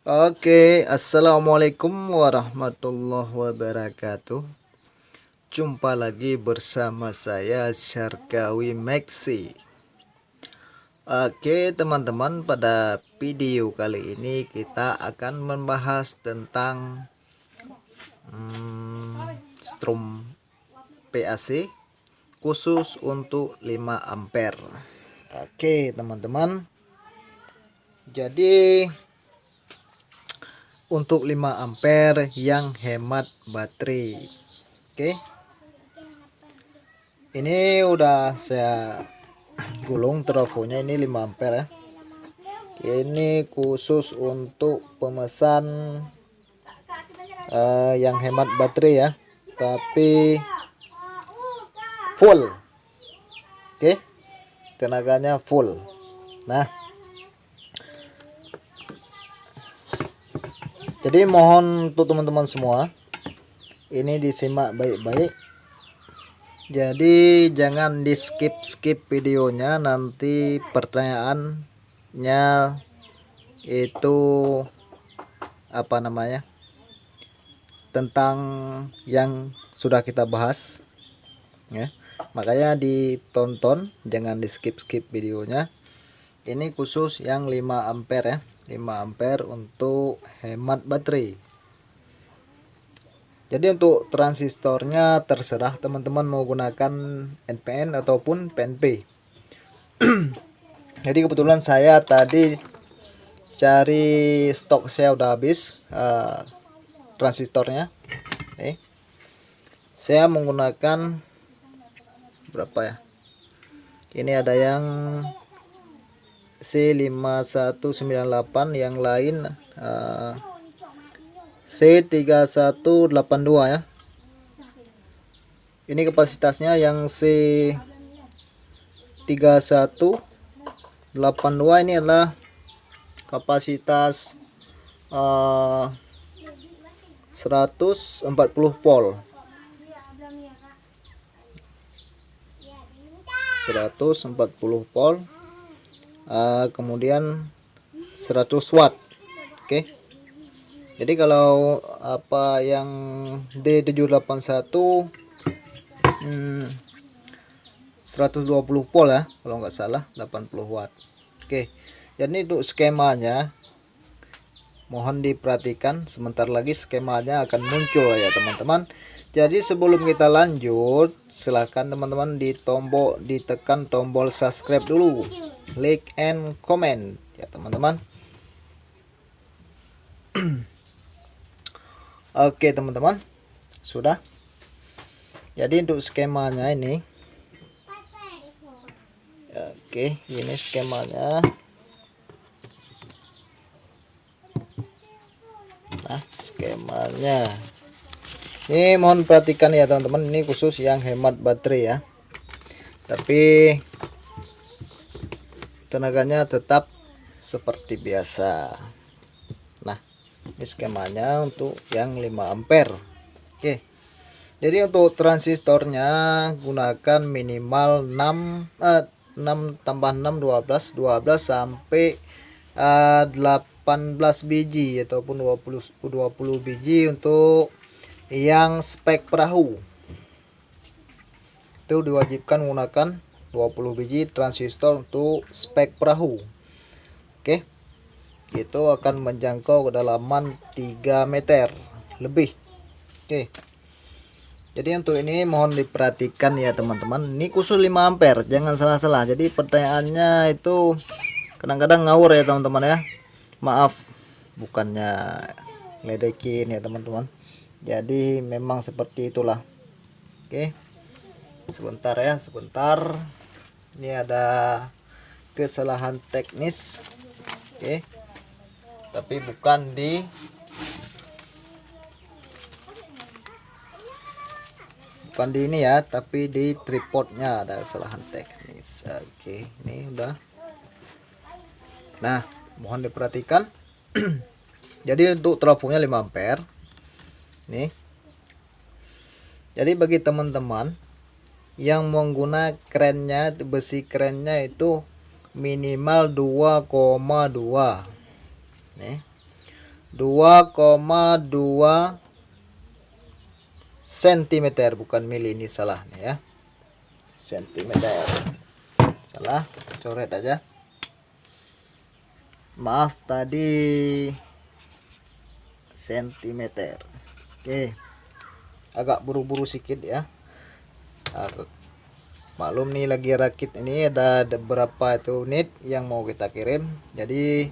Assalamualaikum warahmatullahi wabarakatuh. Jumpa lagi bersama saya Syarkawi Maxi. Teman-teman, pada video kali ini kita akan membahas tentang strom PAC khusus untuk 5 ampere. Teman-teman. Jadi untuk 5 ampere yang hemat baterai. Ini udah saya gulung trofonya, ini 5 ampere ya. Ini khusus untuk pemesan yang hemat baterai ya, tapi full. Tenaganya full. Nah, jadi mohon untuk teman-teman semua ini disimak baik-baik. Jadi jangan di skip videonya, nanti pertanyaannya itu tentang yang sudah kita bahas ya. Makanya ditonton, jangan di skip videonya. Ini khusus yang 5 ampere ya. 5 ampere untuk hemat baterai. Jadi untuk transistornya terserah teman-teman mau gunakan NPN ataupun PNP. Jadi kebetulan saya tadi cari stok, saya udah habis transistornya. Saya menggunakan berapa ya? Ini ada yang C5198, yang lain C3182 ya. Ini kapasitasnya yang C3182 ini adalah kapasitas 140 volt. 140 volt. Kemudian 100 watt. Jadi kalau yang D781 120 volt ya, kalau nggak salah 80 watt. Jadi untuk skemanya mohon diperhatikan, sebentar lagi skemanya akan muncul ya teman-teman. Jadi sebelum kita lanjut, silahkan teman-teman ditekan tombol subscribe dulu, like and comment ya teman-teman. Teman-teman, sudah. Jadi untuk skemanya ini, ini skemanya. Nah, skemanya ini mohon perhatikan ya teman-teman, ini khusus yang hemat baterai ya, tapi tenaganya tetap seperti biasa. Nah, ini skemanya untuk yang 5 ampere. Jadi untuk transistornya gunakan minimal 6 tambah 6 12 sampai 18 biji ataupun 20 biji untuk yang spek perahu. Itu diwajibkan menggunakan 20 biji transistor untuk spek perahu. Itu akan menjangkau kedalaman 3 meter lebih. Jadi untuk ini mohon diperhatikan ya teman-teman, ini khusus 5 ampere, jangan salah-salah. Jadi pertanyaannya itu kadang-kadang ngawur ya teman-teman ya. Maaf, bukannya ledekin ya teman-teman. Jadi memang seperti itulah. Sebentar ya, sebentar. Ini ada kesalahan teknis. Tapi bukan di ini ya, tapi di tripodnya ada kesalahan teknis. Ini udah. Nah, mohon diperhatikan. Jadi untuk trafonya 5 ampere. Nih. Jadi bagi teman-teman yang menggunakan kerennya, besi kerennya itu minimal 2,2. Nih. 2,2 cm, bukan mili, ini salah nih ya, sentimeter, salah, coret aja, maaf tadi sentimeter. Oke, agak buru-buru sedikit ya. Maklum nih lagi rakit, ini ada beberapa itu unit yang mau kita kirim, jadi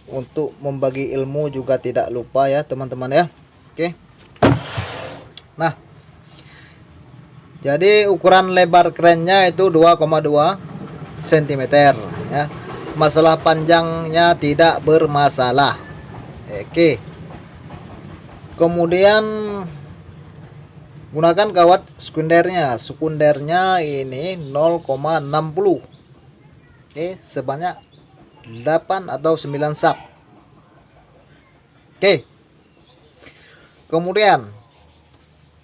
untuk membagi ilmu juga tidak lupa ya teman-teman ya. Oke, nah jadi ukuran lebar kerennya itu 2,2 cm ya. Masalah panjangnya tidak bermasalah. Oke, kemudian gunakan kawat sekundernya ini 0,60. Oke, sebanyak 8 atau 9 sap. Oke, kemudian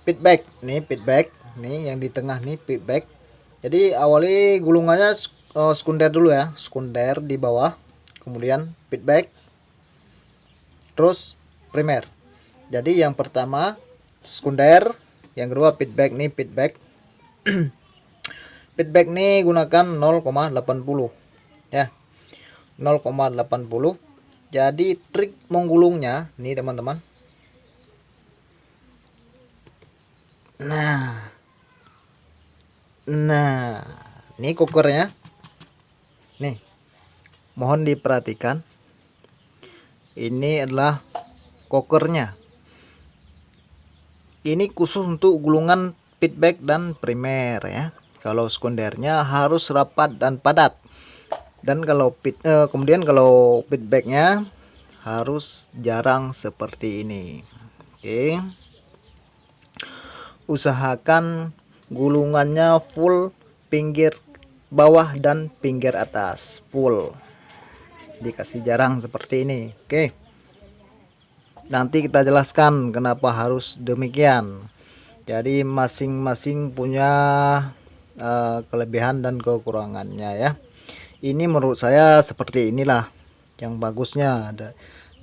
feedback nih yang di tengah nih feedback. Jadi awali gulungannya sekunder dulu ya, sekunder di bawah, kemudian feedback, terus primer. Jadi yang pertama sekunder, yang kedua feedback nih, feedback. Feedback nih gunakan 0,80 ya, 0,80. Jadi trik menggulungnya nih teman-teman. Nah ini kokernya nih, mohon diperhatikan, ini adalah kokernya. Ini khusus untuk gulungan feedback dan primer ya. Kalau sekundernya harus rapat dan padat. Dan kalau kemudian kalau feedbacknya harus jarang seperti ini. Oke. Usahakan gulungannya full pinggir bawah dan pinggir atas, full. Dikasih jarang seperti ini. Oke. Nanti kita jelaskan kenapa harus demikian. Jadi masing-masing punya kelebihan dan kekurangannya ya. Ini menurut saya seperti inilah yang bagusnya.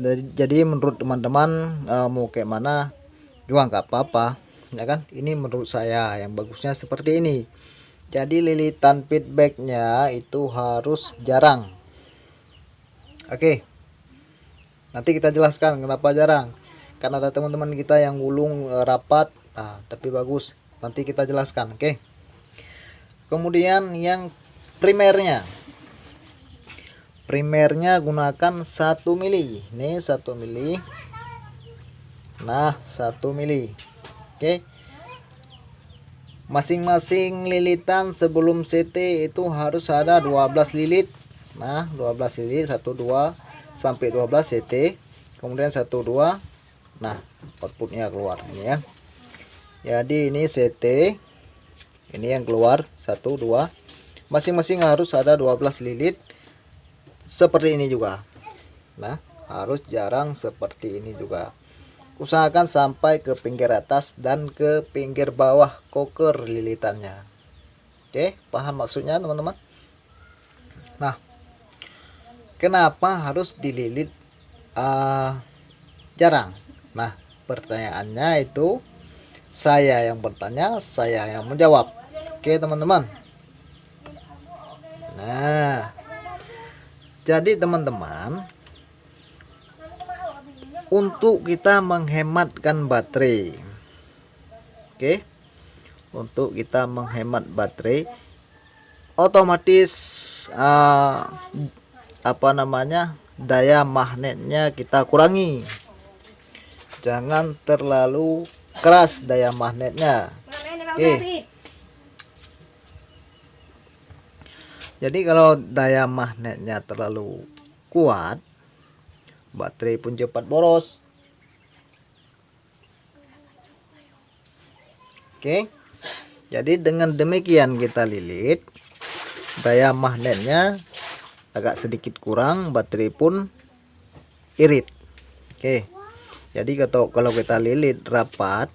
Jadi menurut teman-teman mau kayak mana juga nggak apa-apa ya kan. Ini menurut saya yang bagusnya seperti ini. Jadi lilitan feedbacknya itu harus jarang. Oke. Nanti kita jelaskan kenapa jarang. Karena ada teman-teman kita yang gulung rapat, tapi bagus. Nanti kita jelaskan, oke. Kemudian yang primernya. Primernya gunakan 1 mili. Nih 1 mili. Nah, 1 mili. Oke. Masing-masing lilitan sebelum CT itu harus ada 12 lilit. Nah, 12 lilit, 1 2 sampai 12 CT, kemudian 1 2. Nah, outputnya keluar ini ya. Jadi ini CT, ini yang keluar 1 2. Masing-masing harus ada 12 lilit seperti ini juga. Nah, harus jarang seperti ini juga. Usahakan sampai ke pinggir atas dan ke pinggir bawah koker lilitannya. Oke, paham maksudnya teman-teman? Nah, kenapa harus dililit jarang? Nah, pertanyaannya itu saya yang bertanya, saya yang menjawab. Oke teman-teman. Nah, jadi teman-teman, untuk kita menghematkan baterai, oke, untuk kita menghemat baterai, otomatis daya magnetnya kita kurangi. Jangan terlalu keras daya magnetnya. Oke. Jadi kalau daya magnetnya terlalu kuat, baterai pun cepat boros. Oke. Jadi dengan demikian kita lilit, daya magnetnya agak sedikit kurang, baterai pun irit. Oke. Jadi kalau kita lilit rapat,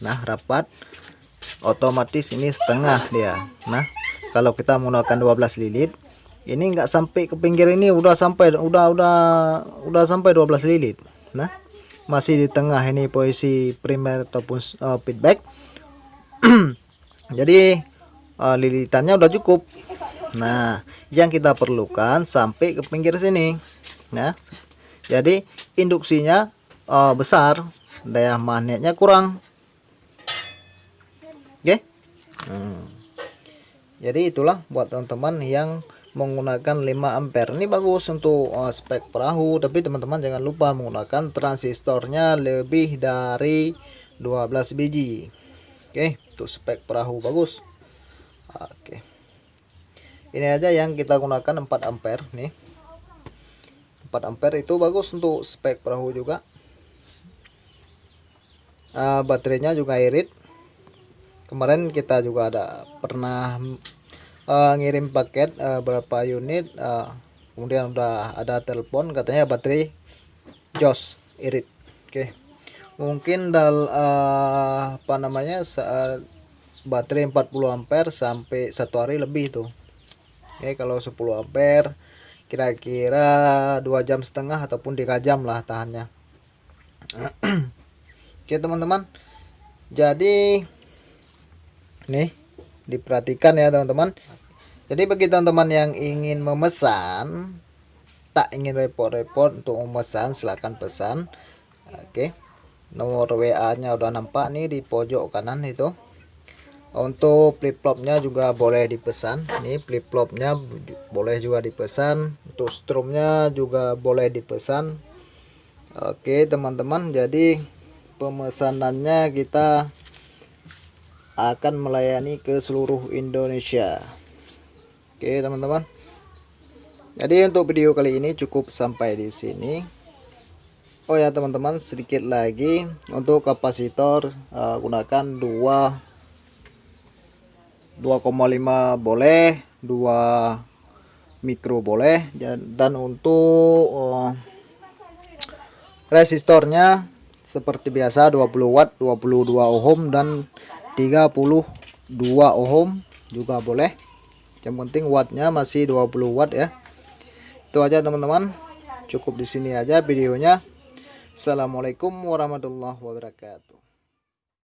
nah rapat, otomatis ini setengah dia. Nah, kalau kita menggunakan 12 lilit, ini nggak sampai ke pinggir, ini udah sampai 12 lilit. Nah, masih di tengah ini posisi primer ataupun feedback. Jadi lilitannya udah cukup. Nah, yang kita perlukan sampai ke pinggir sini. Nah, jadi induksinya besar, daya magnetnya kurang. Oke. Jadi itulah buat teman-teman yang menggunakan 5 ampere. Ini bagus untuk spek perahu, tapi teman-teman jangan lupa menggunakan transistornya lebih dari 12 biji. Oke, untuk spek perahu bagus. Oke. Ini aja yang kita gunakan 4 ampere nih. 4 ampere itu bagus untuk spek perahu juga. Baterainya juga irit. Kemarin kita juga ada pernah ngirim paket berapa unit, kemudian udah ada telepon katanya baterai jos irit. Oke, mungkin apa namanya baterai 40 ampere sampai 1 hari lebih tuh. Oke, kalau 10 ampere kira-kira 2,5 jam ataupun 3 jam lah tahannya. Oke teman-teman, jadi nih diperhatikan ya teman-teman. Jadi bagi teman-teman yang ingin memesan, tak ingin repot-repot untuk memesan, silahkan pesan. Oke, nomor WA nya udah nampak nih di pojok kanan itu. Untuk flip flopnya juga boleh dipesan. Nih flip flopnya boleh juga dipesan. Untuk strumnya juga boleh dipesan. Oke teman-teman, jadi pemesanannya kita akan melayani ke seluruh Indonesia. Oke teman-teman, jadi untuk video kali ini cukup sampai di sini. Oh ya teman-teman, sedikit lagi untuk kapasitor gunakan 2,5 boleh, 2 mikro boleh, dan untuk resistornya seperti biasa 20 watt, 22 ohm dan 32 ohm juga boleh. Yang penting wattnya masih 20 watt ya. Itu aja teman-teman. Cukup di sini aja videonya. Assalamualaikum warahmatullahi wabarakatuh.